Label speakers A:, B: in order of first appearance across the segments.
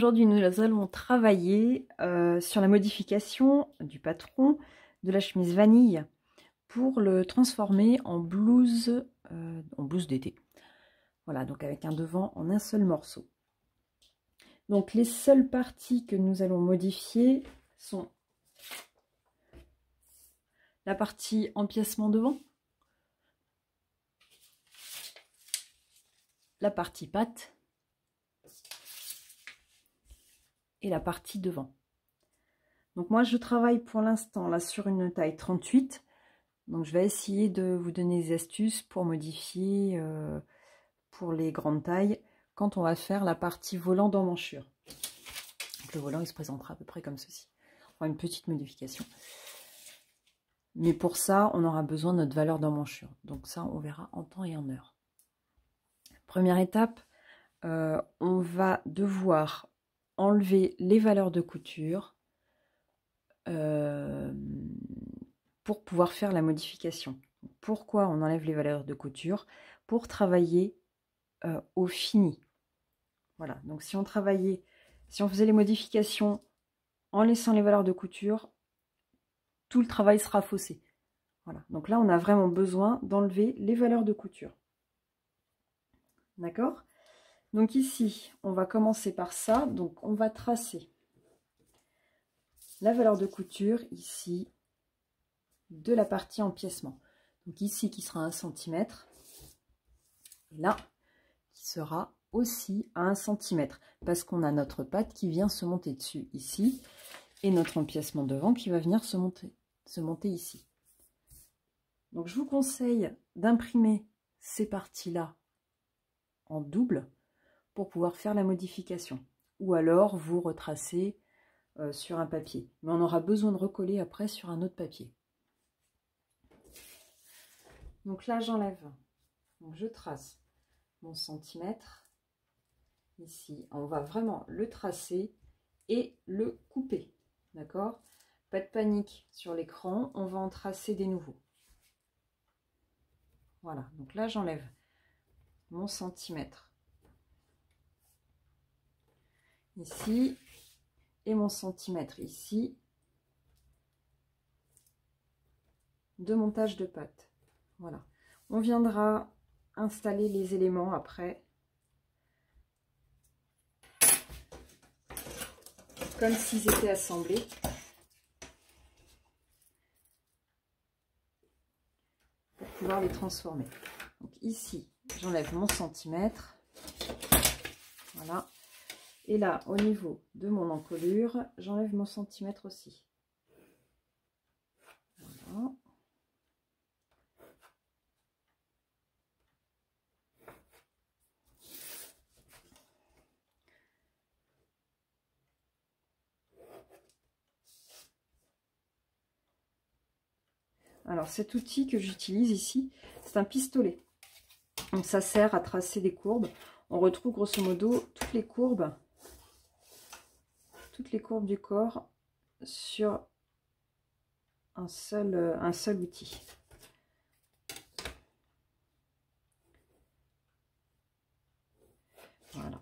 A: aujourd'hui nous allons travailler sur la modification du patron de la chemise vanille pour le transformer en blouse d'été. Voilà, donc avec un devant en un seul morceau. Donc les seules parties que nous allons modifier sont la partie empiècement devant, la partie patte et la partie devant. Donc moi je travaille pour l'instant là sur une taille 38. Donc je vais essayer de vous donner des astuces pour modifier pour les grandes tailles quand on va faire la partie volant d'emmanchure. Donc le volant il se présentera à peu près comme ceci. On fera une petite modification. Mais pour ça on aura besoin de notre valeur d'emmanchure. Donc ça on verra en temps et en heure. Première étape, on va devoir enlever les valeurs de couture pour pouvoir faire la modification. Pourquoi on enlève les valeurs de couture? Pour travailler au fini. Voilà, donc si on faisait les modifications en laissant les valeurs de couture, tout le travail sera faussé. Voilà, donc là on a vraiment besoin d'enlever les valeurs de couture. D'accord? Donc ici, on va commencer par ça. Donc on va tracer la valeur de couture ici de la partie empiècement. Donc ici qui sera 1 cm. Et là, qui sera aussi à 1 cm. Parce qu'on a notre patte qui vient se monter dessus ici. Et notre empiècement devant qui va venir se monter ici. Donc je vous conseille d'imprimer ces parties-là en double pour pouvoir faire la modification. Ou alors vous retracez sur un papier. Mais on aura besoin de recoller après sur un autre papier. Donc là j'enlève. Donc je trace mon centimètre. Ici, on va vraiment le tracer et le couper. D'accord? Pas de panique sur l'écran, on va en tracer des nouveaux. Voilà, donc là j'enlève mon centimètre ici et mon centimètre ici de montage de pâte. Voilà, on viendra installer les éléments après comme s'ils étaient assemblés. Pour pouvoir les transformer. Donc ici, j'enlève mon centimètre. Voilà. Et là, au niveau de mon encolure, j'enlève mon centimètre aussi. Voilà. Alors cet outil que j'utilise ici, c'est un pistolet. Donc ça sert à tracer des courbes. On retrouve grosso modo toutes les courbes du corps sur un seul outil. Voilà.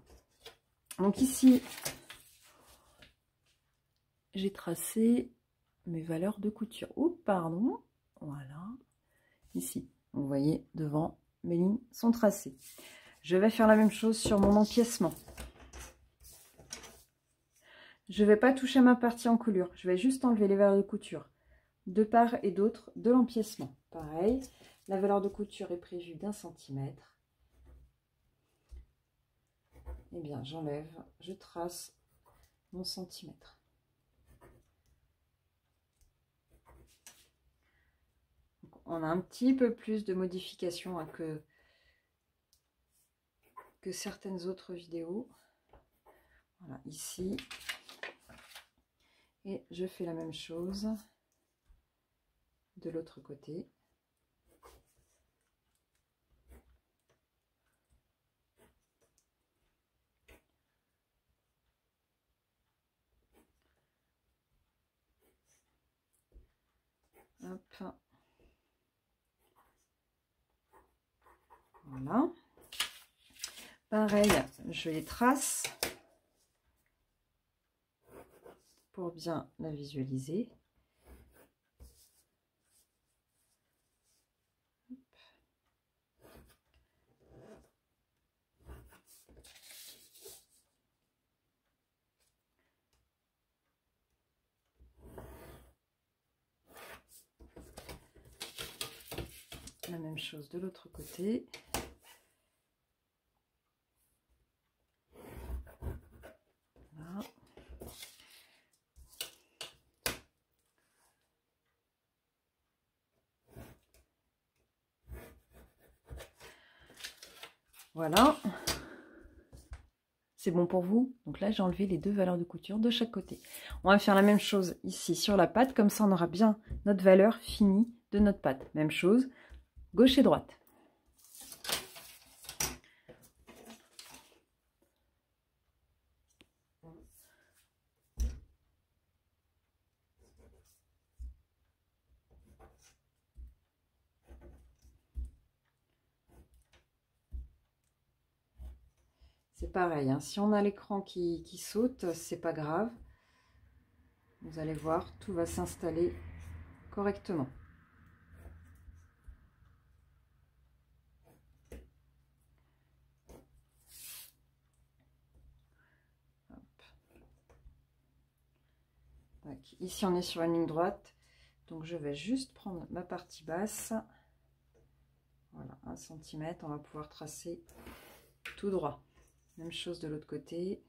A: Donc ici, j'ai tracé mes valeurs de couture. Oh, pardon. Voilà. Ici, vous voyez, devant, mes lignes sont tracées. Je vais faire la même chose sur mon empiècement. Je ne vais pas toucher ma partie encolure. Je vais juste enlever les valeurs de couture de part et d'autre de l'empiècement. Pareil, la valeur de couture est prévue d'1 centimètre. Eh bien, j'enlève, je trace mon centimètre. Donc, on a un petit peu plus de modifications hein, que certaines autres vidéos. Voilà, ici. Et je fais la même chose de l'autre côté. Hop. Voilà. Pareil, je les trace. pour bien la visualiser. La même chose de l'autre côté. Voilà. Voilà. C'est bon pour vous? Donc là, j'ai enlevé les 2 valeurs de couture de chaque côté. On va faire la même chose ici sur la patte. Comme ça, on aura bien notre valeur finie de notre patte. Même chose, gauche et droite. C'est pareil, hein. Si on a l'écran qui saute, c'est pas grave. Vous allez voir, tout va s'installer correctement. Ici, on est sur une ligne droite. Donc, je vais juste prendre ma partie basse. Voilà, 1 cm. On va pouvoir tracer tout droit. Même chose de l'autre côté.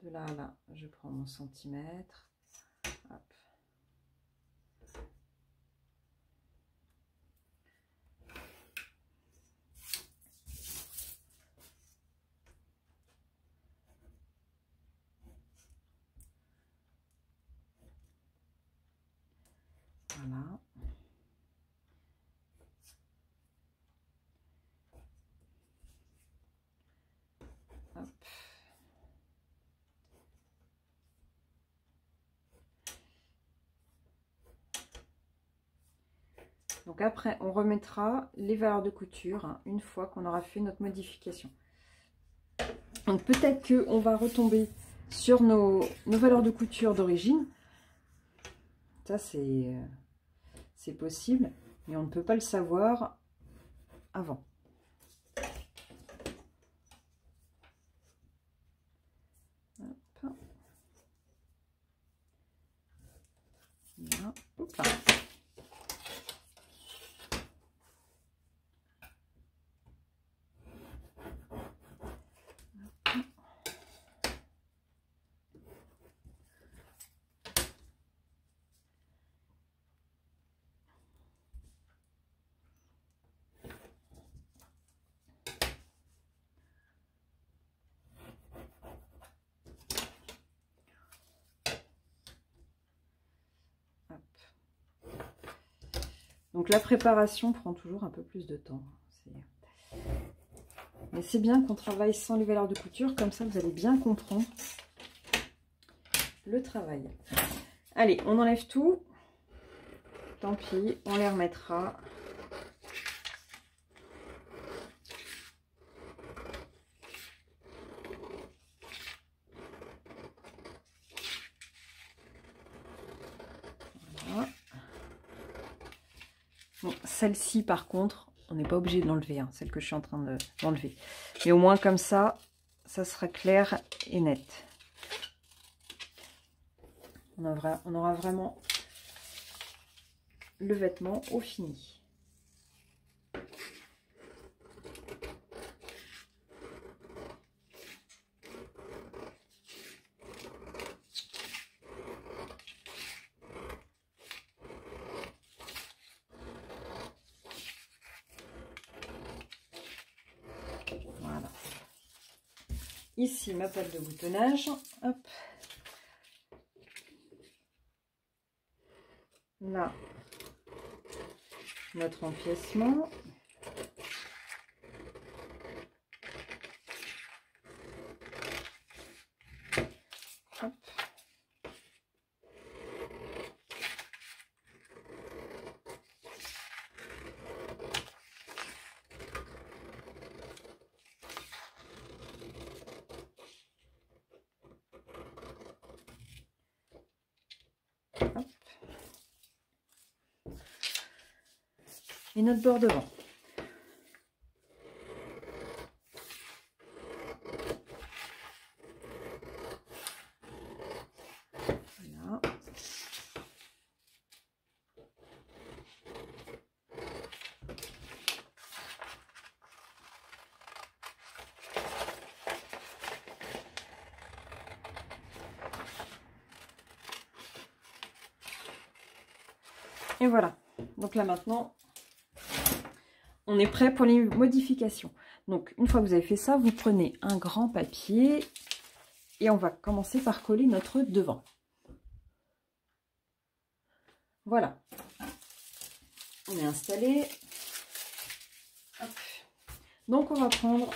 A: De là à là, je prends mon centimètre. Hop. Voilà. Hop. Donc après, on remettra les valeurs de couture hein, une fois qu'on aura fait notre modification. Donc peut-être qu'on va retomber sur nos valeurs de couture d'origine. Ça, c'est possible, mais on ne peut pas le savoir avant. Hop. Là. Hop là. Donc la préparation prend toujours un peu plus de temps. Mais c'est bien qu'on travaille sans les valeurs de couture, comme ça vous allez bien comprendre le travail. Allez, on enlève tout. Tant pis, on les remettra. Voilà. Bon, celle-ci par contre, on n'est pas obligé de l'enlever, hein, celle que je suis en train d'enlever. Mais au moins comme ça sera clair et net. On aura vraiment le vêtement au fini. Voilà. Ici, ma patte de boutonnage. Hop. Là, notre empiècement. Hop. et notre bord devant. Voilà. Et voilà. Donc là maintenant, on est prêt pour les modifications. Donc une fois que vous avez fait ça, vous prenez un grand papier et on va commencer par coller notre devant. Voilà. On est installé. Hop. Donc on va prendre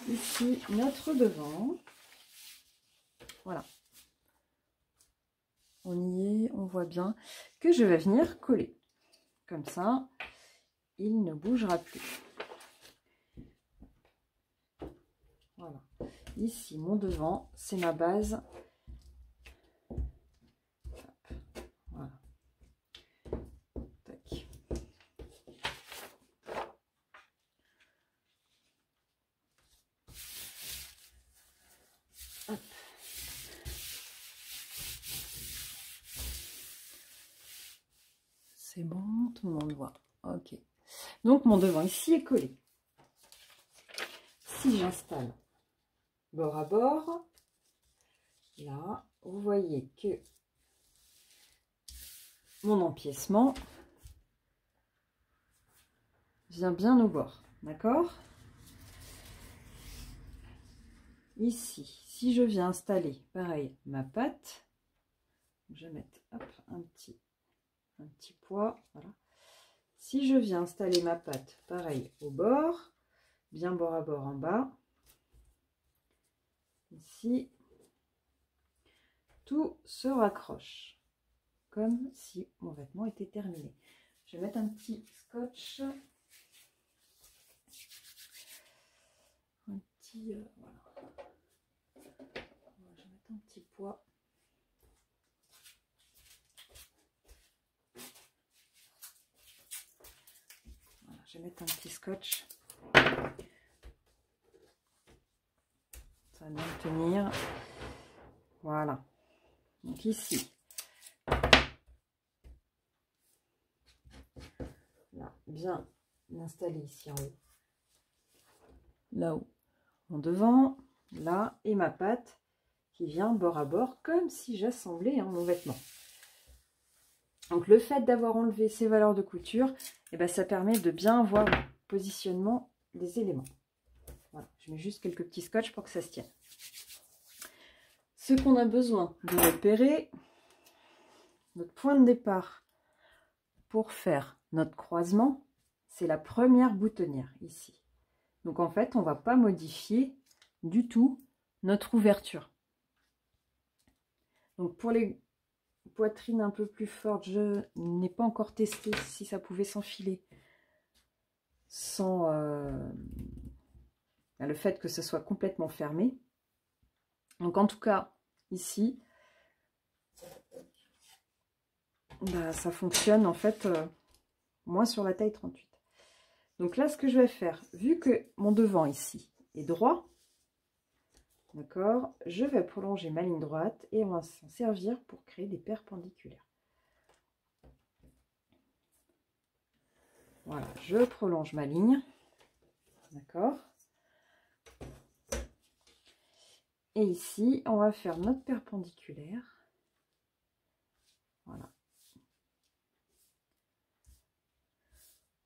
A: ici notre devant. Voilà. On y est, on voit bien que je vais venir coller. Comme ça, il ne bougera plus. Voilà. Ici, mon devant, c'est ma base. Hop. Voilà. Tac. Hop. C'est bon, tout le monde voit. Ok. Donc, mon devant ici est collé. Si j'installe bord à bord, là, vous voyez que mon empiècement vient bien au bord. D'accord? Ici, si je viens installer, pareil, ma patte, je vais mettre hop, un petit poids, voilà. Si je viens installer ma patte, pareil, au bord, bien bord à bord en bas, ici, tout se raccroche, comme si mon vêtement était terminé. Je vais mettre un petit scotch, un petit, voilà. Je vais mettre un petit poids. Voilà, je vais mettre un petit scotch. Ça va bien tenir. Voilà. Donc ici. Là, bien installé ici en haut. Là-haut. En devant. Là. Et ma patte qui vient bord à bord comme si j'assemblais mon vêtement. Donc le fait d'avoir enlevé ces valeurs de couture, eh ben, ça permet de bien voir le positionnement des éléments. Voilà, je mets juste quelques petits scotch pour que ça se tienne. Ce qu'on a besoin de repérer, notre point de départ pour faire notre croisement, c'est la première boutonnière ici. Donc en fait, on ne va pas modifier du tout notre ouverture. Donc pour les poitrines un peu plus fortes, je n'ai pas encore testé si ça pouvait s'enfiler sans le fait que ce soit complètement fermé. Donc en tout cas, ici, bah, ça fonctionne en fait moins sur la taille 38. Donc là, ce que je vais faire, vu que mon devant ici est droit, d'accord, je vais prolonger ma ligne droite et on va s'en servir pour créer des perpendiculaires. Voilà, je prolonge ma ligne, d'accord. Et ici, on va faire notre perpendiculaire. Voilà.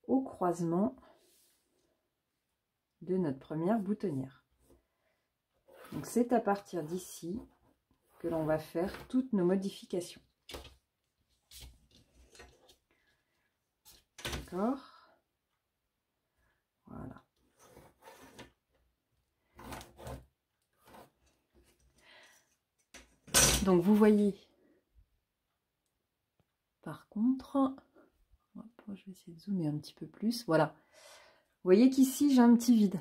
A: Au croisement de notre première boutonnière. Donc c'est à partir d'ici que l'on va faire toutes nos modifications. D'accord? Voilà. Donc vous voyez, par contre, hop, je vais essayer de zoomer un petit peu plus. Voilà. Vous voyez qu'ici, j'ai un petit vide.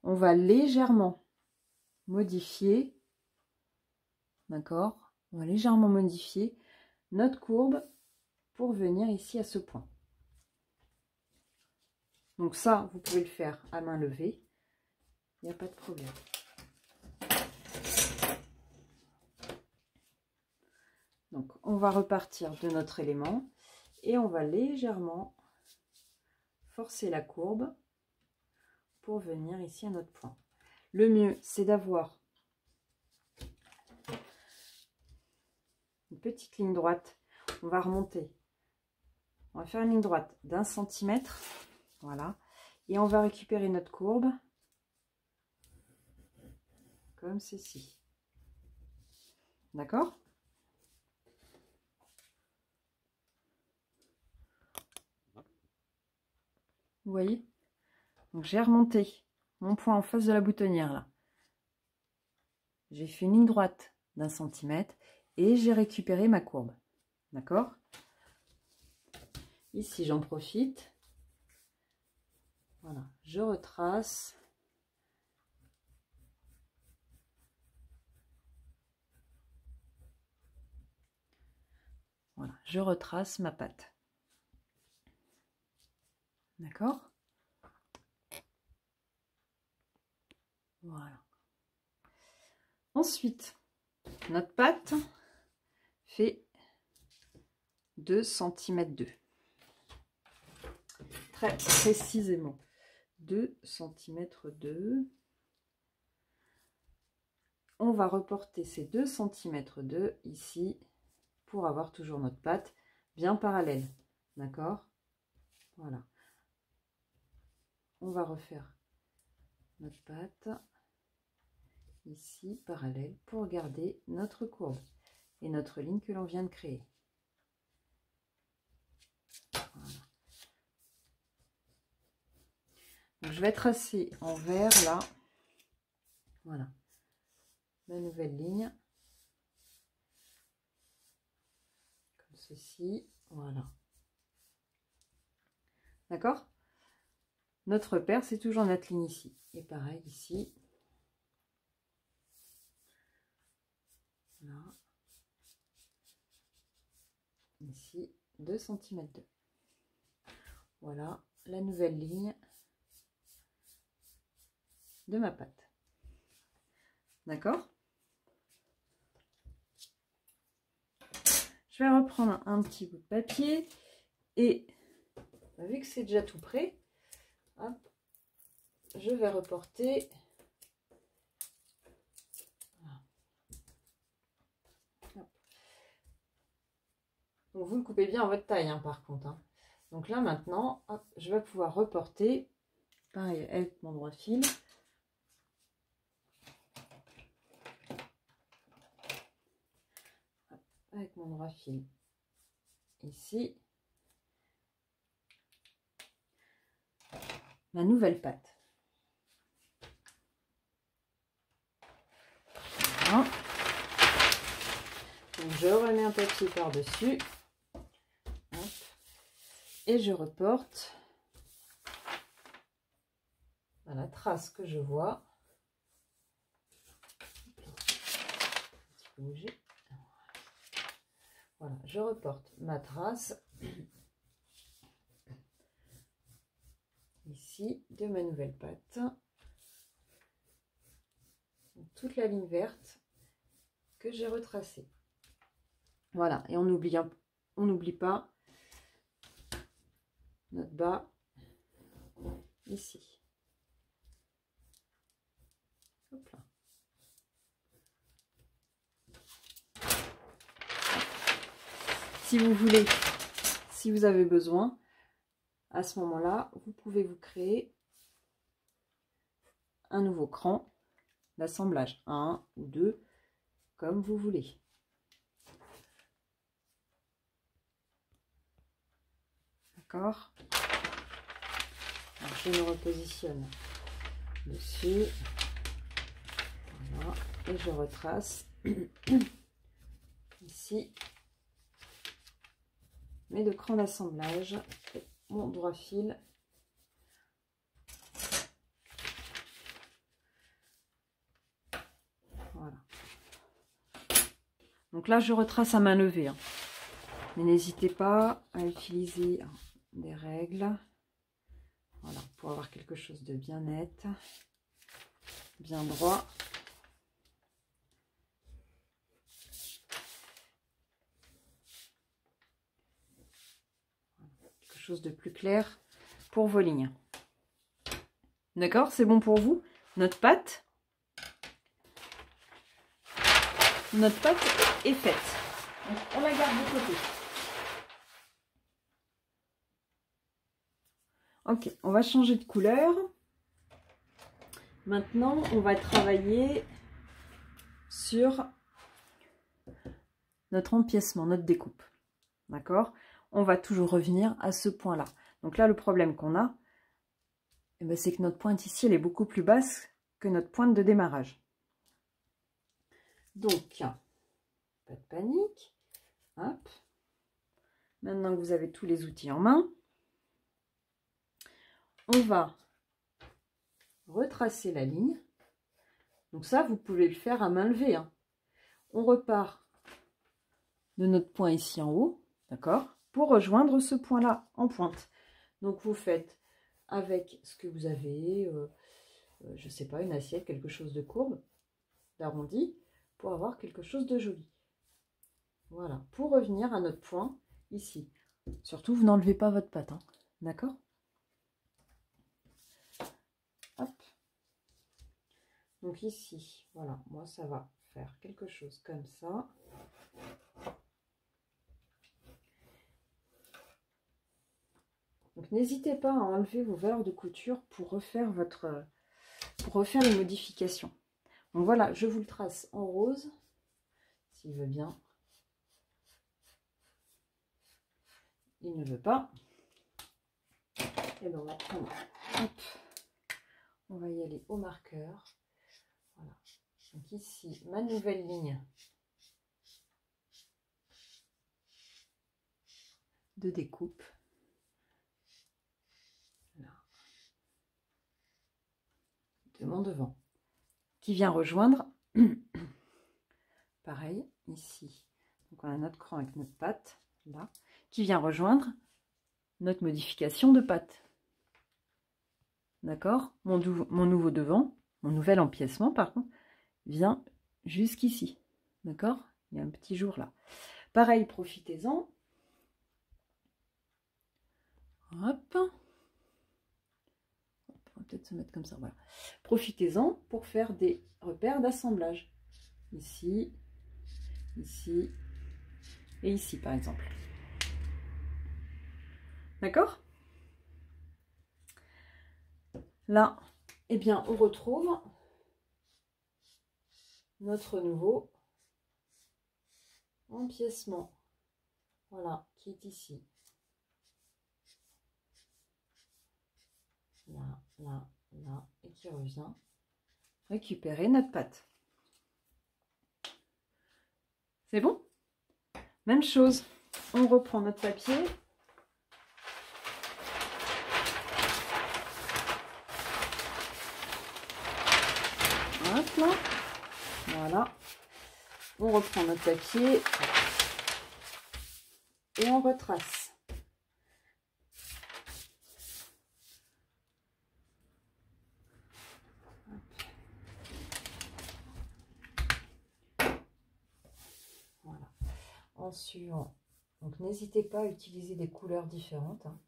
A: On va légèrement modifier, d'accord? On va légèrement modifier notre courbe pour venir ici à ce point. Donc ça, vous pouvez le faire à main levée. Il n'y a pas de problème. Donc, on va repartir de notre élément et on va légèrement forcer la courbe pour venir ici à notre point. Le mieux, c'est d'avoir une petite ligne droite. On va remonter. On va faire une ligne droite d'1 centimètre. Voilà. Et on va récupérer notre courbe comme ceci. D'accord? Vous voyez? Donc j'ai remonté mon point en face de la boutonnière là. J'ai fait une ligne droite d'1 centimètre et j'ai récupéré ma courbe. D'accord? Ici, j'en profite. Voilà, je retrace. Voilà, je retrace ma patte. D'accord? Voilà. Ensuite, notre patte fait 2 cm 2. Très précisément. 2 cm 2. On va reporter ces 2 cm 2 ici pour avoir toujours notre patte bien parallèle. D'accord? Voilà. On va refaire notre patte ici parallèle pour garder notre courbe et notre ligne que l'on vient de créer. Voilà. Donc, je vais tracer en vert là. Voilà. Ma nouvelle ligne. Comme ceci. Voilà. D'accord? Notre repère, c'est toujours notre ligne ici. Et pareil ici. Là. Ici, 2 cm 2. Voilà la nouvelle ligne de ma patte. D'accord? Je vais reprendre un petit bout de papier et vu que c'est déjà tout prêt, hop, je vais reporter. Donc vous le coupez bien en votre taille, hein, par contre. Hein. Donc là maintenant, hop, je vais pouvoir reporter, pareil avec mon droit fil. Hop, avec mon droit fil ici. Ma nouvelle patte. Voilà. Donc je remets un papier par-dessus. Et je reporte à la trace que je vois. Voilà, je reporte ma trace ici de ma nouvelle patte. Donc, toute la ligne verte que j'ai retracée. Voilà, et on n'oublie pas notre bas ici. Hop là. Si vous voulez, si vous avez besoin, à ce moment-là, vous pouvez vous créer un nouveau cran d'assemblage, 1 ou 2, comme vous voulez. D'accord? Je me repositionne dessus. Voilà. Et je retrace ici mes deux crans d'assemblage et mon droit fil. Voilà. Donc là, je retrace à main levée. Hein. Mais n'hésitez pas à utiliser des règles. Voilà, pour avoir quelque chose de bien net, bien droit. Quelque chose de plus clair pour vos lignes. D'accord, c'est bon pour vous? Notre pâte est faite. Donc, on la garde de côté. Ok, on va changer de couleur. Maintenant, on va travailler sur notre empiècement, notre découpe. D'accord? On va toujours revenir à ce point-là. Donc là, le problème qu'on a, eh ben, c'est que notre pointe ici, elle est beaucoup plus basse que notre pointe de démarrage. Donc, pas de panique. Hop. Maintenant que vous avez tous les outils en main, on va retracer la ligne. Donc ça, vous pouvez le faire à main levée, hein. On repart de notre point ici en haut, d'accord, pour rejoindre ce point-là en pointe. Donc vous faites avec ce que vous avez, je sais pas, une assiette, quelque chose de courbe, d'arrondi, pour avoir quelque chose de joli. Voilà, pour revenir à notre point ici. Surtout, vous n'enlevez pas votre pâte, hein, d'accord? Hop. Donc ici, voilà, moi ça va faire quelque chose comme ça. Donc n'hésitez pas à enlever vos valeurs de couture pour refaire les modifications. Donc voilà, je vous le trace en rose, s'il veut bien. Il ne veut pas. Et bien on va prendre, hop, on va y aller au marqueur. Voilà. Donc ici, ma nouvelle ligne de découpe. Là. De mon devant. Qui vient rejoindre, pareil, ici. Donc on a notre cran avec notre patte, là, qui vient rejoindre notre modification de patte. D'accord? Mon nouveau devant, mon nouvel empiècement, par contre, vient jusqu'ici. D'accord? Il y a un petit jour là. Pareil, profitez-en. Hop. On va peut-être se mettre comme ça. Voilà. Profitez-en pour faire des repères d'assemblage. Ici, ici et ici, par exemple. D'accord? Là, eh bien, on retrouve notre nouveau empiècement. Voilà, qui est ici. Là, là, là, et qui revient récupérer notre pâte. C'est bon? Même chose, on reprend notre papier. Hop là. Voilà. On reprend notre papier et on retrace. Voilà. En suivant. Donc n'hésitez pas à utiliser des couleurs différentes, hein.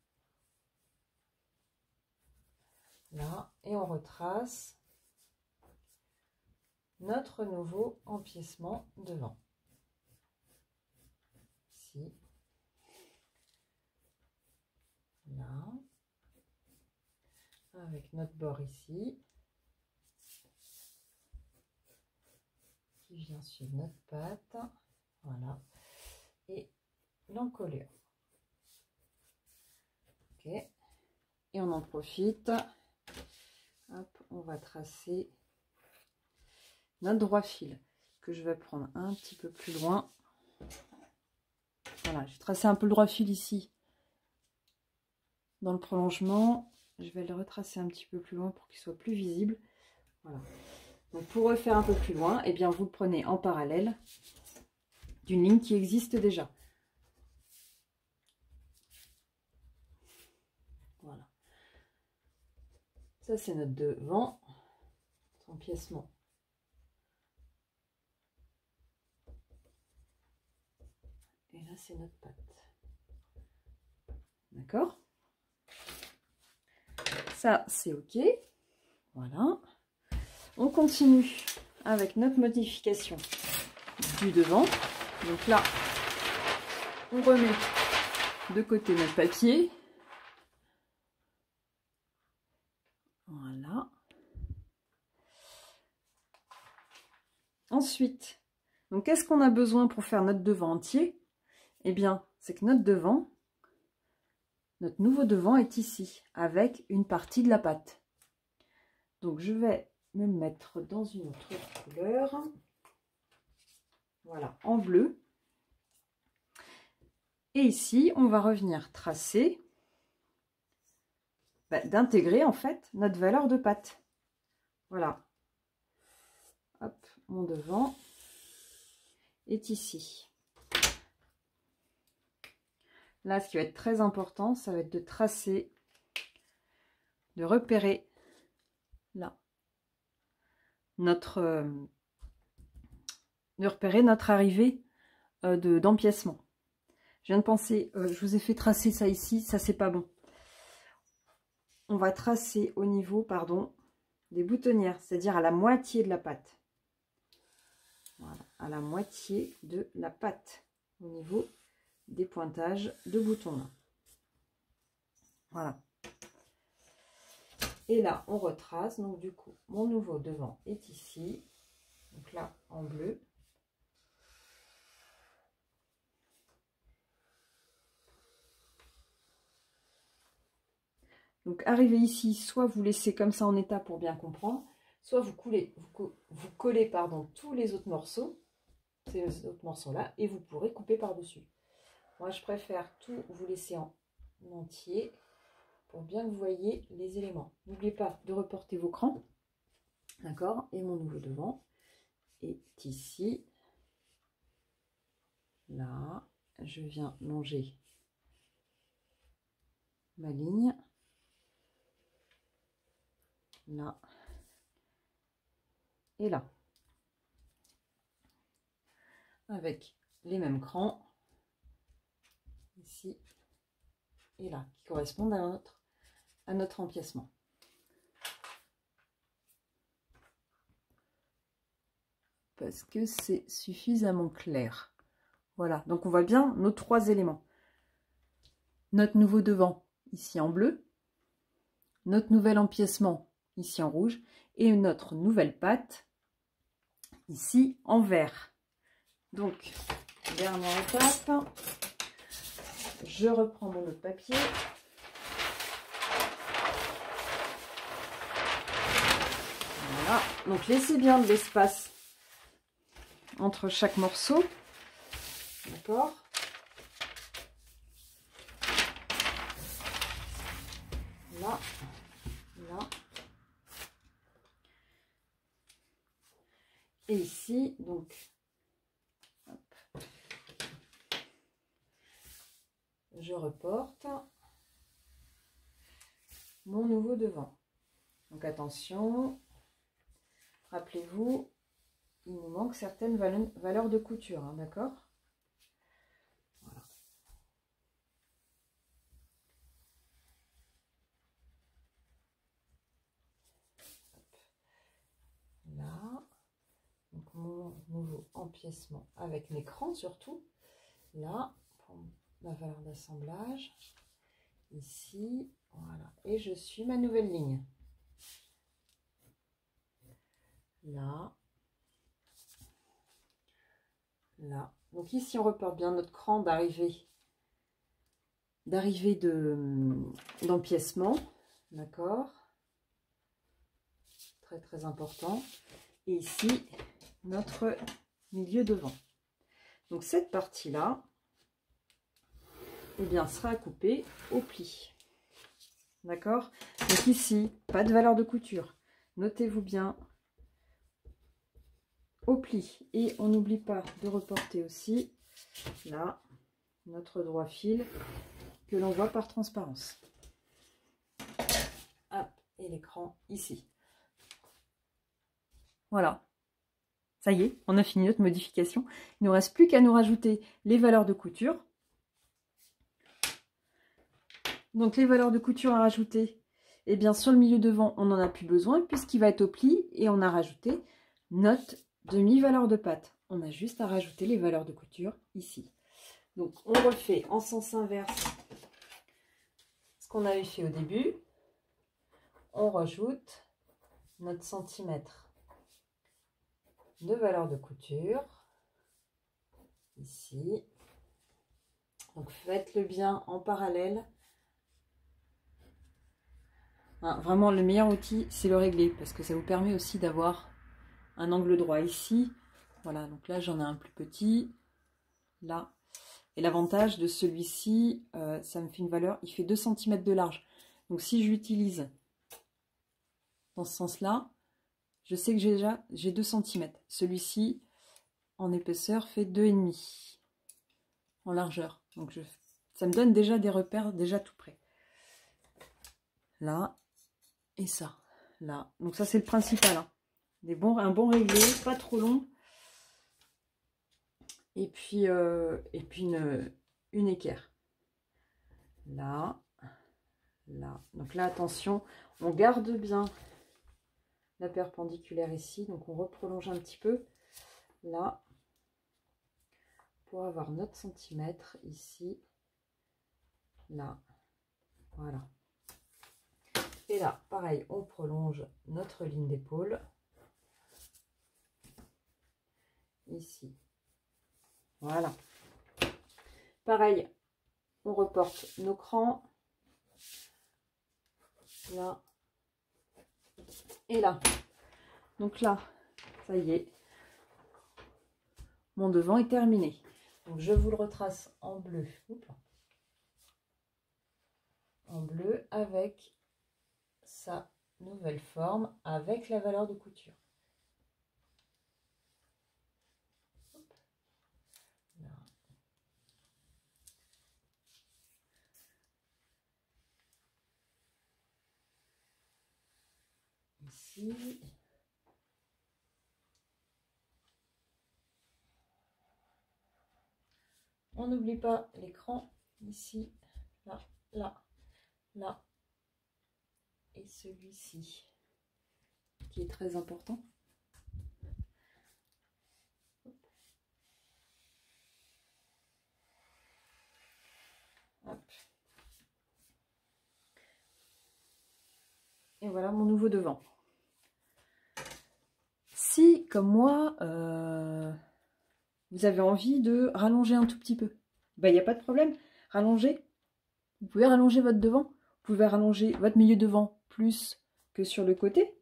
A: Là, et on retrace notre nouveau empiècement devant. Ici. Là. Avec notre bord ici. Qui vient suivre notre patte. Voilà. Et l'encolure. Ok. Et on en profite. Hop, on va tracer notre droit fil que je vais prendre un petit peu plus loin. Voilà, j'ai tracé un peu le droit fil ici dans le prolongement. Je vais le retracer un petit peu plus loin pour qu'il soit plus visible. Voilà. Donc pour refaire un peu plus loin, eh bien vous le prenez en parallèle d'une ligne qui existe déjà. Voilà. Ça, c'est notre devant, notre empiècement. Et là, c'est notre patte. D'accord? Ça, c'est OK. Voilà. On continue avec notre modification du devant. Donc là, on remet de côté notre papier. Voilà. Ensuite, donc qu'est-ce qu'on a besoin pour faire notre devant entier? Eh bien, c'est que notre devant, notre nouveau devant est ici, avec une partie de la patte. Donc je vais me mettre dans une autre couleur. Voilà, en bleu. Et ici, on va revenir tracer, d'intégrer en fait notre valeur de patte. Voilà. Hop, mon devant est ici. Là, ce qui va être très important, ça va être de tracer, de repérer là notre arrivée d'empiècement. Je viens de penser, je vous ai fait tracer ça ici, ça c'est pas bon. On va tracer au niveau, pardon, des boutonnières, c'est-à-dire à la moitié de la patte. Voilà, à la moitié de la patte, au niveau des pointages de boutons là. Voilà. Et là, on retrace. Donc du coup, mon nouveau devant est ici. Donc là, en bleu. Donc arrivé ici, soit vous laissez comme ça en état pour bien comprendre, soit vous collez pardon, tous les autres morceaux, ces autres morceaux-là, et vous pourrez couper par-dessus. Moi, je préfère tout vous laisser en entier pour bien que vous voyez les éléments. N'oubliez pas de reporter vos crans. D'accord? Et mon nouveau devant est ici. Là, je viens longer ma ligne. Là. Et là. Avec les mêmes crans. Ici et là. Qui correspondent à notre empiècement. Parce que c'est suffisamment clair. Voilà, donc on voit bien nos trois éléments. Notre nouveau devant, ici en bleu. Notre nouvel empiècement, ici en rouge. Et notre nouvelle patte, ici en vert. Donc, dernière étape. Je reprends mon autre papier. Voilà, donc laissez bien de l'espace entre chaque morceau. D'accord? Là, là. Et ici, donc, hop, je reporte mon nouveau devant. Donc attention, rappelez-vous, il nous manque certaines valeurs de couture, hein, d'accord? Voilà. Là, donc mon nouveau empiècement avec mes crans surtout. Là, pour ma valeur d'assemblage. Ici, voilà. Et je suis ma nouvelle ligne. Là. Là. Donc ici, on reporte bien notre cran d'arrivée d'empiècement. D'accord? Très, très important. Et ici, notre milieu devant. Donc cette partie-là, eh bien, sera coupée au pli. D'accord? Donc ici, pas de valeur de couture. Notez-vous bien au pli. Et on n'oublie pas de reporter aussi, là, notre droit fil que l'on voit par transparence. Hop, et l'écran ici. Voilà. Ça y est, on a fini notre modification. Il ne nous reste plus qu'à nous rajouter les valeurs de couture. Donc les valeurs de couture à rajouter, eh bien sur le milieu devant, on n'en a plus besoin puisqu'il va être au pli et on a rajouté notre demi-valeur de patte. On a juste à rajouter les valeurs de couture ici. Donc on refait en sens inverse ce qu'on avait fait au début. On rajoute notre centimètre de valeur de couture ici. Donc faites-le bien en parallèle. Hein, vraiment le meilleur outil c'est le régler parce que ça vous permet aussi d'avoir un angle droit ici. Voilà, donc là j'en ai un plus petit là. Et l'avantage de celui-ci, ça me fait une valeur, il fait 2 cm de large. Donc si je l'utilise dans ce sens-là, je sais que j'ai 2 cm. Celui-ci, en épaisseur, fait 2,5 en largeur. Donc ça me donne déjà des repères déjà tout près. Là, et ça, là. Donc ça, c'est le principal. Hein. Un bon réglé, pas trop long. Et puis une équerre. Là, là. Donc là, attention, on garde bien la perpendiculaire ici. Donc on reprolonge un petit peu. Là, pour avoir notre centimètre ici. Là, voilà. Et là, pareil, on prolonge notre ligne d'épaule. Ici. Voilà. Pareil, on reporte nos crans. Là. Et là. Donc là, ça y est. Mon devant est terminé. Donc je vous le retrace en bleu. Oups. En bleu avec sa nouvelle forme, avec la valeur de couture. Là. Ici. On n'oublie pas l'écran ici, là, là, là. Et celui-ci, qui est très important. Hop. Et voilà mon nouveau devant. Si, comme moi, vous avez envie de rallonger un tout petit peu, ben, il n'y a pas de problème. Rallonger. Vous pouvez rallonger votre devant. Vous pouvez rallonger votre milieu devant plus que sur le côté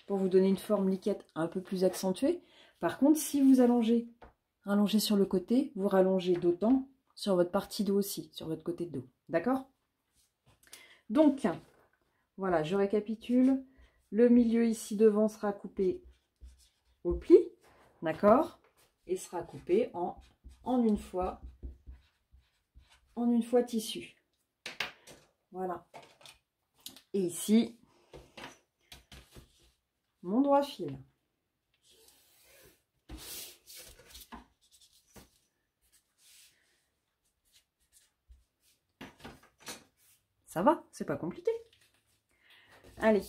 A: pour vous donner une forme liquette un peu plus accentuée. Par contre, si vous rallongez sur le côté, vous rallongez d'autant sur votre partie dos aussi, sur votre côté de dos. D'accord? Donc, voilà, je récapitule. Le milieu ici devant sera coupé au pli, d'accord? Et sera coupé en une fois tissu. Voilà. Et ici, mon droit fil. Ça va, c'est pas compliqué. Allez,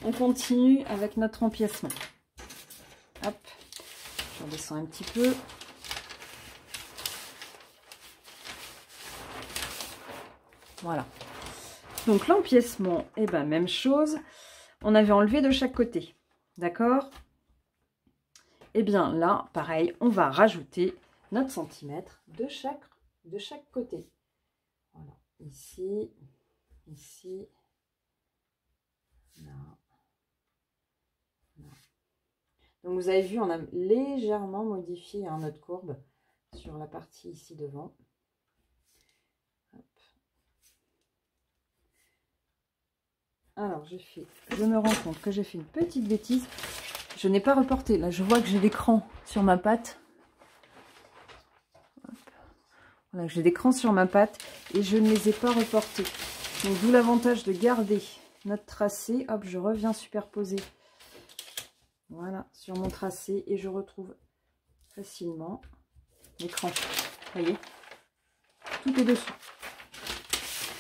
A: on continue avec notre empiècement. Hop, je redescends un petit peu. Voilà. Donc l'empiècement, eh ben même chose. On avait enlevé de chaque côté. D'accord? Eh bien là, pareil, on va rajouter notre centimètre de chaque côté. Voilà. Ici, ici, là, là. Donc vous avez vu, on a légèrement modifié hein, notre courbe sur la partie ici devant. Hop. Alors je me rends compte que j'ai fait une petite bêtise. Je n'ai pas reporté. Là, je vois que j'ai des crans sur ma patte. Hop. Voilà, j'ai des crans sur ma patte et je ne les ai pas reportés. Donc d'où l'avantage de garder notre tracé. Hop, je reviens superposer. Voilà, sur mon tracé. Et je retrouve facilement l'écran. Vous voyez, tout est dessous.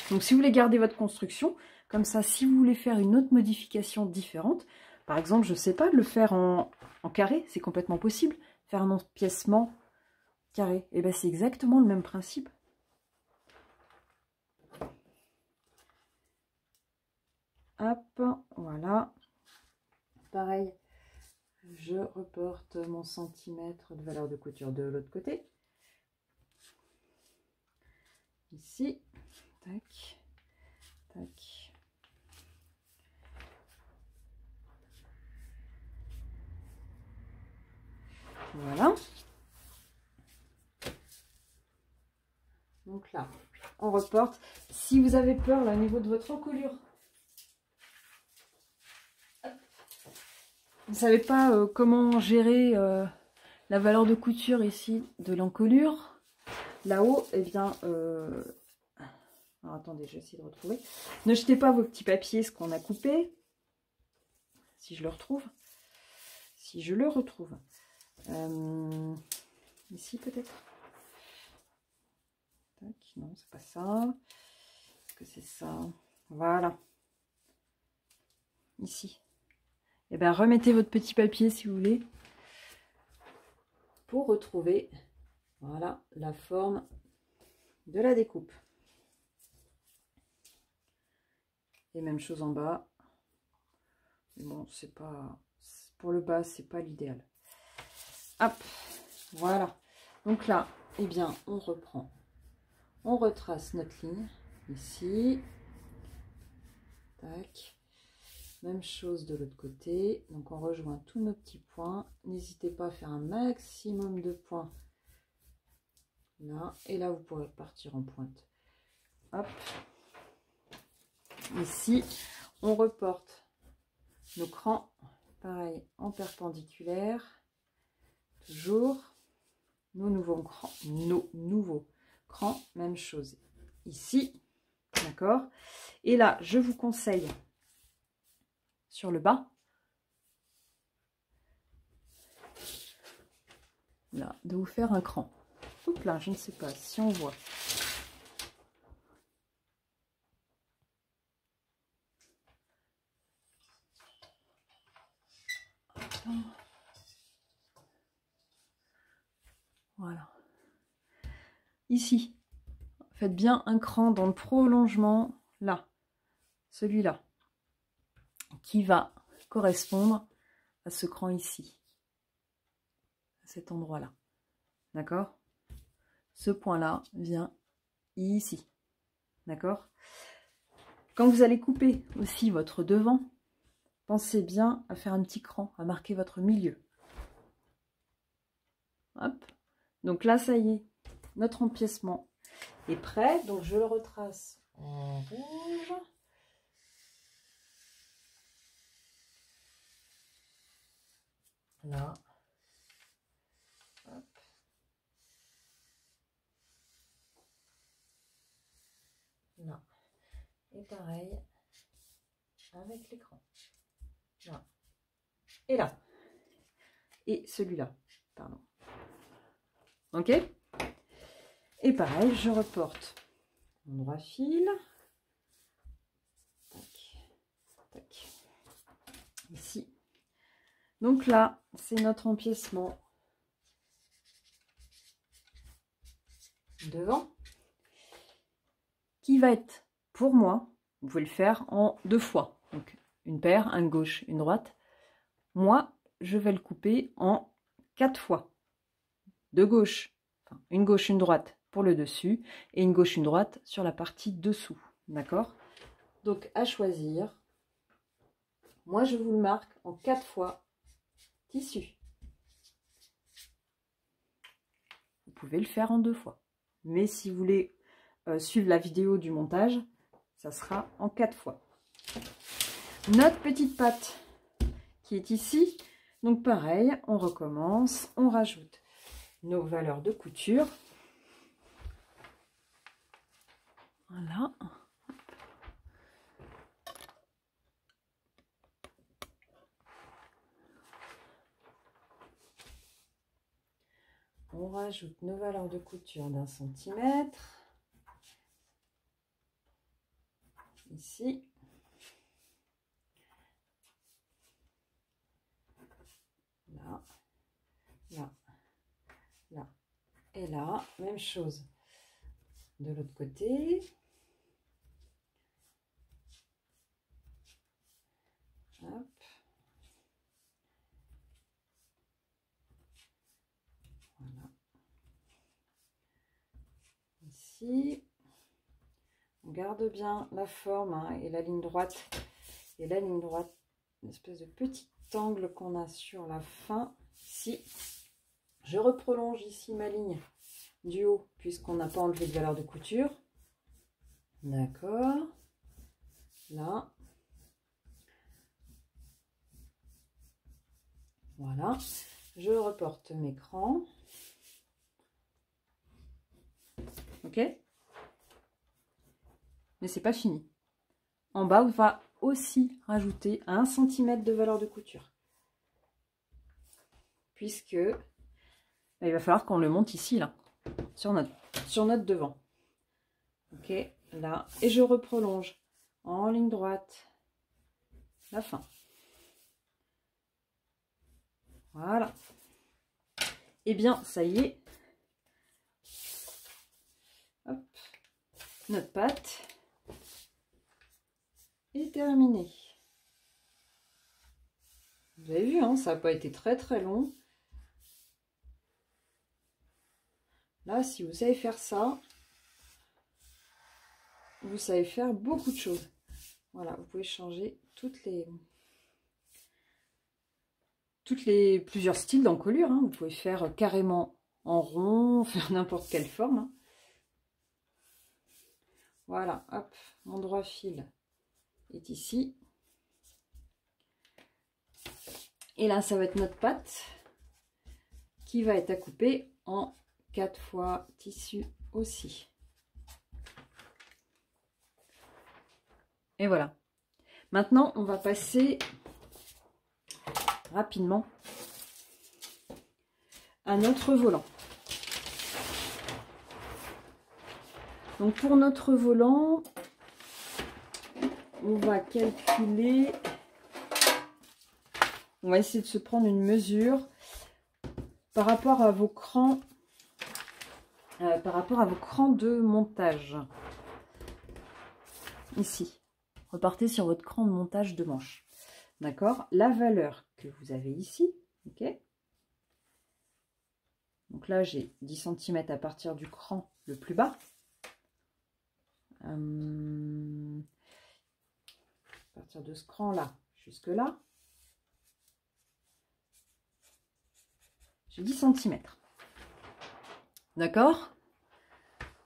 A: Donc, si vous voulez garder votre construction, comme ça, si vous voulez faire une autre modification différente, par exemple, je ne sais pas, le faire en carré, c'est complètement possible. Faire un empiècement carré, et bien c'est exactement le même principe. Hop, voilà. Pareil, je reporte mon centimètre de valeur de couture de l'autre côté. Ici, tac, tac. Voilà. Donc là, on reporte. Si vous avez peur là, au niveau de votre encolure, vous ne savez pas comment gérer la valeur de couture ici de l'encolure, là-haut, eh bien, alors attendez, je vais essayer de retrouver. Ne jetez pas vos petits papiers, ce qu'on a coupé, si je le retrouve. Si je le retrouve. Ici peut-être. Non, c'est pas ça. Est-ce que c'est ça? Voilà. Ici. Et bien, remettez votre petit papier si vous voulez. Pour retrouver, voilà, la forme de la découpe. Et même chose en bas. Bon, c'est pas... Pour le bas, c'est pas l'idéal. Hop, voilà. Donc là, eh bien, on reprend. On retrace notre ligne. Ici. Tac. Même chose de l'autre côté. Donc, on rejoint tous nos petits points. N'hésitez pas à faire un maximum de points. Là. Et là, vous pourrez partir en pointe. Hop. Ici, on reporte nos crans. Pareil, en perpendiculaire. Toujours. Nos nouveaux crans. Même chose. Ici. D'accord. Et là, je vous conseille sur le bas. Là, de vous faire un cran. Oups là, je ne sais pas si on voit. Voilà. Ici, faites bien un cran dans le prolongement, là, celui-là, qui va correspondre à ce cran ici, à cet endroit-là. D'accord? Ce point-là vient ici. D'accord? Quand vous allez couper aussi votre devant, pensez bien à faire un petit cran, à marquer votre milieu. Hop. Donc là, ça y est, notre empiècement est prêt. Donc je le retrace en rouge. Là. Hop. Là. Et pareil avec l'écran. Là. Et là. Et celui-là. Pardon. Ok? Et pareil, je reporte mon droit fil. Tac. Tac. Ici. Donc là, c'est notre empiècement devant qui va être, pour moi, vous pouvez le faire en 2 fois. Donc, une paire, une gauche, une droite. Moi, je vais le couper en 4 fois. De gauche, enfin, une gauche, une droite pour le dessus et une gauche, une droite sur la partie dessous. D'accord? Donc, à choisir. Moi, je vous le marque en 4 fois tissu. Vous pouvez le faire en 2 fois. Mais si vous voulez suivre la vidéo du montage, ça sera en 4 fois. Notre petite patte qui est ici. Donc pareil, on recommence, on rajoute nos valeurs de couture. Voilà. on rajoute nos valeurs de couture d'1 centimètre. Ici. Là, là, là et là. Même chose de l'autre côté. Hop. Voilà. Ici. On garde bien la forme hein, et la ligne droite. Et la ligne droite, une espèce de petit angle qu'on a sur la fin. Ici, je reprolonge ici ma ligne du haut puisqu'on n'a pas enlevé de valeur de couture. D'accord. Là. Voilà. Je reporte mes crans. Ok? Mais c'est pas fini. En bas, on va aussi rajouter 1 cm de valeur de couture. Puisque il va falloir qu'on le monte ici, là, sur notre devant. Ok, là. Et je reprolonge en ligne droite la fin. Voilà. Et bien, ça y est. Hop. Notre patte est terminée. Vous avez vu, hein, ça n'a pas été très très long. Là, si vous savez faire ça, vous savez faire beaucoup de choses. Voilà, vous pouvez changer toutes les plusieurs styles d'encolure. Hein. Vous pouvez faire carrément en rond, faire n'importe quelle forme. Hein. Voilà, hop, mon droit fil est ici. Et là, ça va être notre patte qui va être à couper en 4 fois tissu aussi. Et voilà. Maintenant, on va passer rapidement à notre volant. Donc pour notre volant, on va calculer, on va essayer de se prendre une mesure par rapport à vos crans, de montage. Ici, repartez sur votre cran de montage de manche. D'accord? La valeur que vous avez ici, ok? Donc là, j'ai 10 cm à partir du cran le plus bas. À partir de ce cran là jusque là, j'ai 10 cm. D'accord?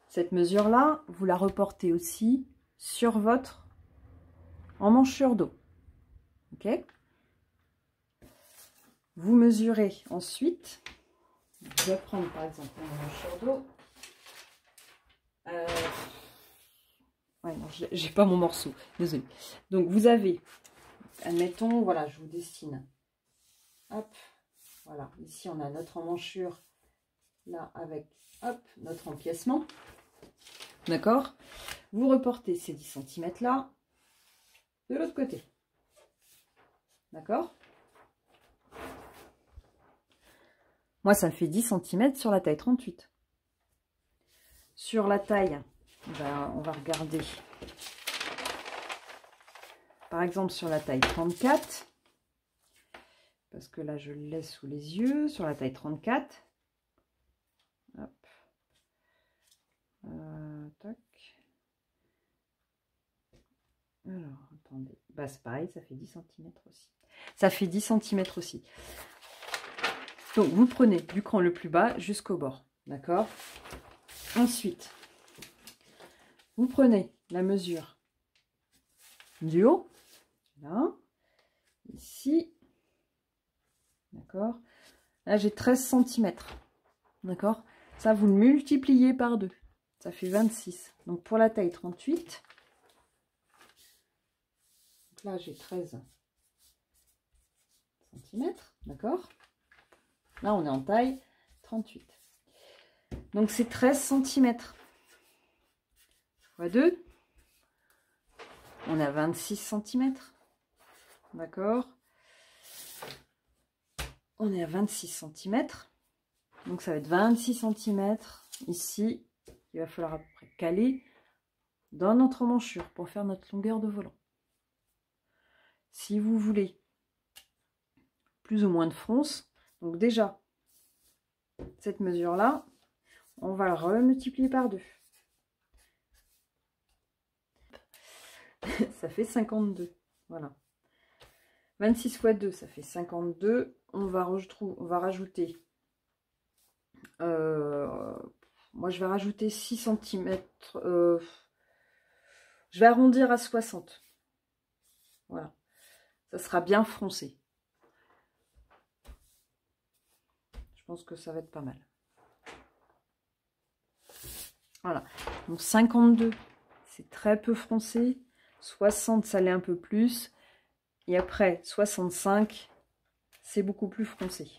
A: Cette mesure là, vous la reportez aussi sur votre emmanchure d'eau. Ok? Vous mesurez ensuite, je vais prendre par exemple mon emmanchure d'eau. Ouais, non, j'ai pas mon morceau, désolé. Donc vous avez, admettons, voilà, je vous dessine. Hop, voilà, ici on a notre emmanchure, là avec, hop, notre empiècement. D'accord? Vous reportez ces 10 cm là de l'autre côté. D'accord? Moi, ça me fait 10 cm sur la taille 38. Sur la taille, on va regarder. Par exemple, sur la taille 34, parce que là, je le laisse sous les yeux. Sur la taille 34, hop. Tac. Alors, attendez. Bah, c'est pareil, ça fait 10 cm aussi. Ça fait 10 cm aussi. Donc, vous prenez du cran le plus bas jusqu'au bord. D'accord? Ensuite, vous prenez la mesure du haut. Là. Ici. D'accord? Là, j'ai 13 cm. D'accord? Ça, vous le multipliez par 2. Ça fait 26. Donc, pour la taille 38, donc là, j'ai 13 cm. D'accord? Là, on est en taille 38. Donc c'est 13 cm. Fois 2. On a 26 cm. D'accord? On est à 26 cm. Donc ça va être 26 cm ici. Il va falloir à peu près caler dans notre emmanchure pour faire notre longueur de volant. Si vous voulez plus ou moins de fronce, donc déjà, cette mesure-là, on va la remultiplier par 2. Ça fait 52. Voilà. 26 fois 2, ça fait 52. On va rajouter... moi, je vais rajouter 6 cm. Je vais arrondir à 60. Voilà. Ça sera bien froncé. Je pense que ça va être pas mal. Voilà. Donc 52, c'est très peu froncé. 60, ça l'est un peu plus. Et après, 65, c'est beaucoup plus foncé.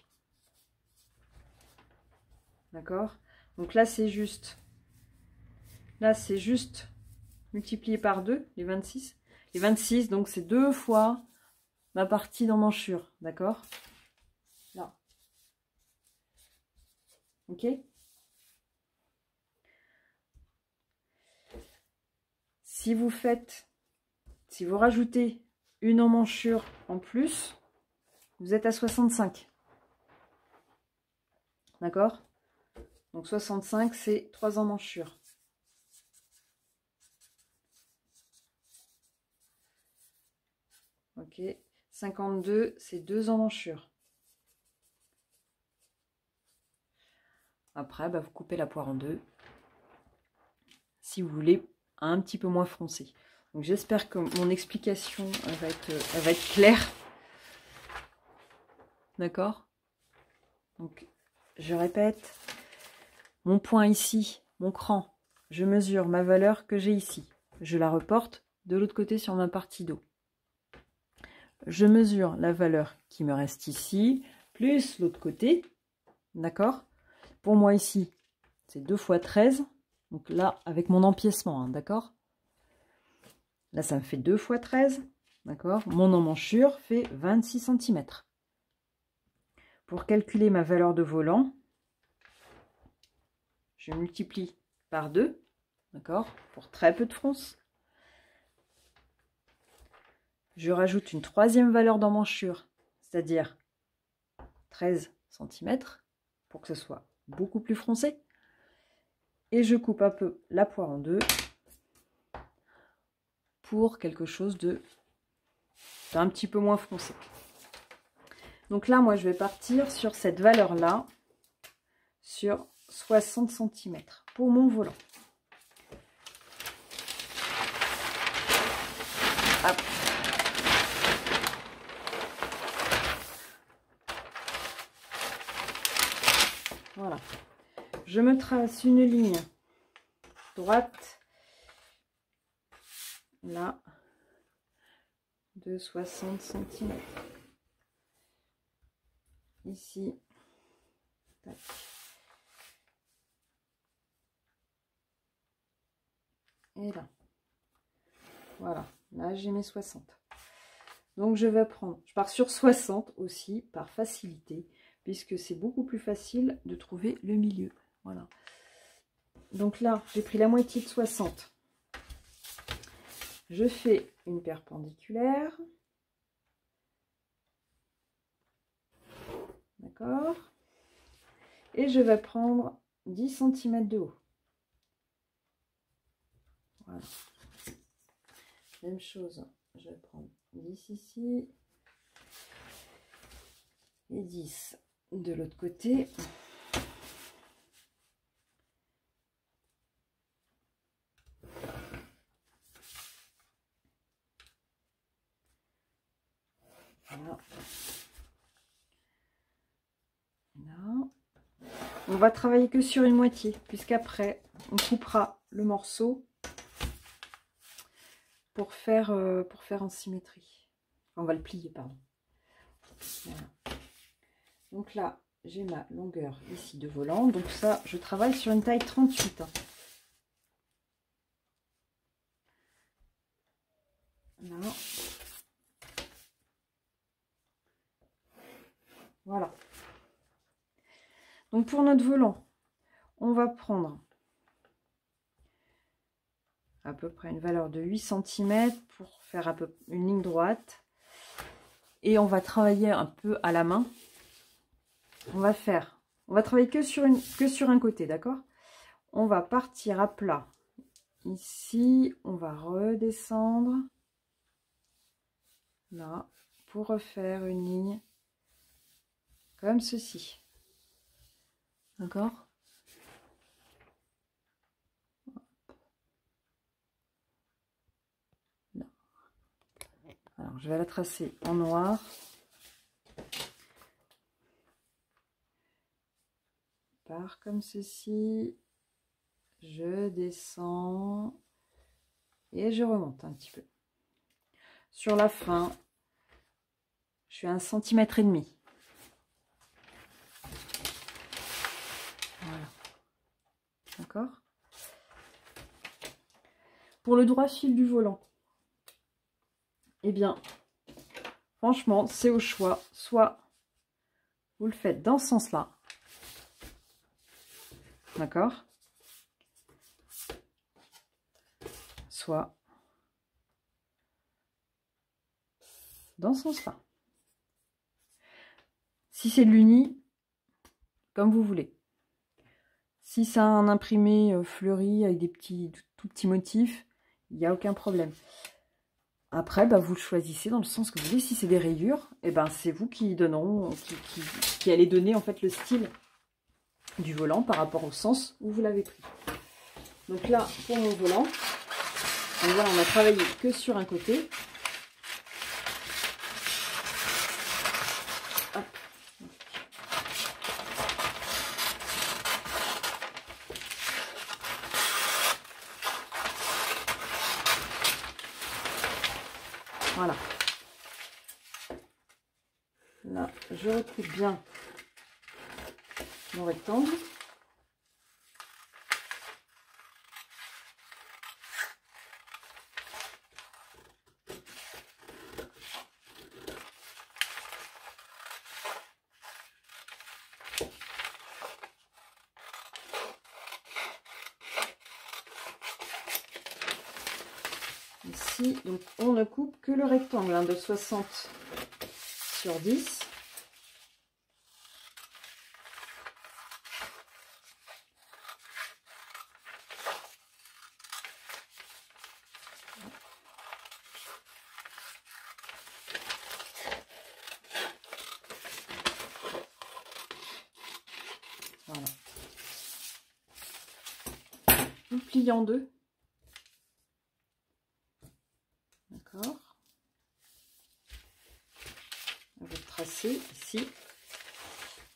A: D'accord? Donc là, c'est juste... Là, c'est juste multiplié par 2, les 26. Les 26, donc c'est 2 fois ma partie d'emmanchure. D'accord? Là. Ok? Si vous rajoutez une emmanchure en plus, vous êtes à 65. D'accord? Donc 65, c'est 3 emmanchures. Ok. 52, c'est 2 emmanchures. Après, bah, vous coupez la poire en deux. Si vous voulez un petit peu moins froncé. Donc j'espère que mon explication elle va être claire. D'accord? Donc je répète, mon point ici, mon cran, je mesure ma valeur que j'ai ici. Je la reporte de l'autre côté sur ma partie dos. Je mesure la valeur qui me reste ici, plus l'autre côté. D'accord? Pour moi ici, c'est 2 fois 13. Donc là, avec mon empiècement, hein, d'accord? Là, ça me fait 2 fois 13. D'accord? Mon emmanchure fait 26 cm. Pour calculer ma valeur de volant, je multiplie par 2. D'accord? Pour très peu de fronce. Je rajoute une troisième valeur d'emmanchure, c'est-à-dire 13 cm, pour que ce soit beaucoup plus froncé. Et je coupe un peu la poire en deux pour quelque chose d'un petit peu moins foncé. Donc là, moi, je vais partir sur cette valeur-là, sur 60 cm pour mon volant. Hop. Voilà. Je me trace une ligne droite, là, de 60 cm. Ici, tac. Et là. Voilà, là j'ai mes 60. Donc je vais prendre, je pars sur 60 aussi, par facilité, puisque c'est beaucoup plus facile de trouver le milieu. Voilà. Donc là, j'ai pris la moitié de 60. Je fais une perpendiculaire. D'accord? Et je vais prendre 10 cm de haut. Voilà. Même chose, je vais prendre 10 ici. Et 10 de l'autre côté. Voilà. Là. On va travailler que sur une moitié, puisqu'après, on coupera le morceau pour faire en symétrie. On va le plier, pardon. Voilà. Donc là, j'ai ma longueur ici de volant. Donc ça, je travaille sur une taille 38. Hein. Là. Voilà. Donc pour notre volant, on va prendre à peu près une valeur de 8 cm pour faire à peu une ligne droite. Et on va travailler un peu à la main. On va travailler que sur un côté, d'accord? On va partir à plat. Ici, on va redescendre. Là, pour refaire une ligne comme ceci. D'accord? Là. Alors, je vais la tracer en noir. Part comme ceci. Je descends et je remonte un petit peu. Sur la fin, je suis à 1,5 cm. Voilà. D'accord? Pour le droit fil du volant, eh bien, franchement, c'est au choix. Soit vous le faites dans ce sens-là. D'accord? Soit dans ce sens-là. Si c'est de l'uni, comme vous voulez. Si c'est un imprimé fleuri avec des tout petits motifs, il n'y a aucun problème. Après, bah, vous le choisissez dans le sens que vous voulez. Si c'est des rayures, eh ben, c'est vous qui allez donner en fait le style du volant par rapport au sens où vous l'avez pris. Donc là, pour mon volant, voilà, on a travaillé que sur un côté. Hop. Voilà. Là, je recoupe bien mon rectangle. Ici, donc on ne coupe que le rectangle hein, de 60 sur 10. Voilà. Vous pliez en deux. D'accord. Vous tracez ici.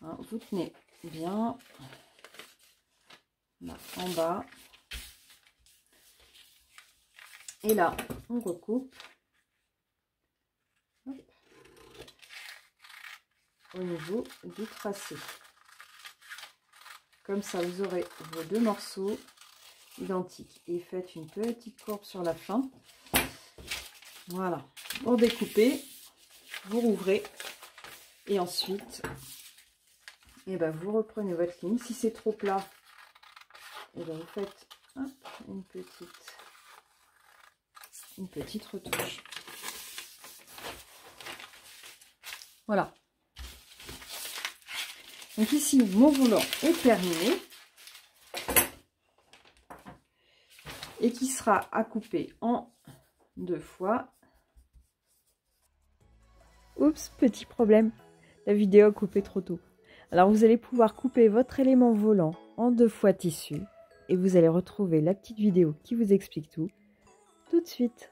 A: Hein, vous tenez bien là en bas. Et là, on recoupe. Hop. Au niveau du tracé. Comme ça, vous aurez vos deux morceaux identiques. Et faites une petite courbe sur la fin. Voilà. Pour découper, vous rouvrez. Et ensuite, eh ben, vous reprenez votre ligne. Si c'est trop plat, eh ben, vous faites hop, une petite retouche. Voilà. Donc ici, mon volant est terminé. Et qui sera à couper en 2 fois. Oups, petit problème. La vidéo a coupé trop tôt. Alors vous allez pouvoir couper votre élément volant en 2 fois tissu. Et vous allez retrouver la petite vidéo qui vous explique tout de suite.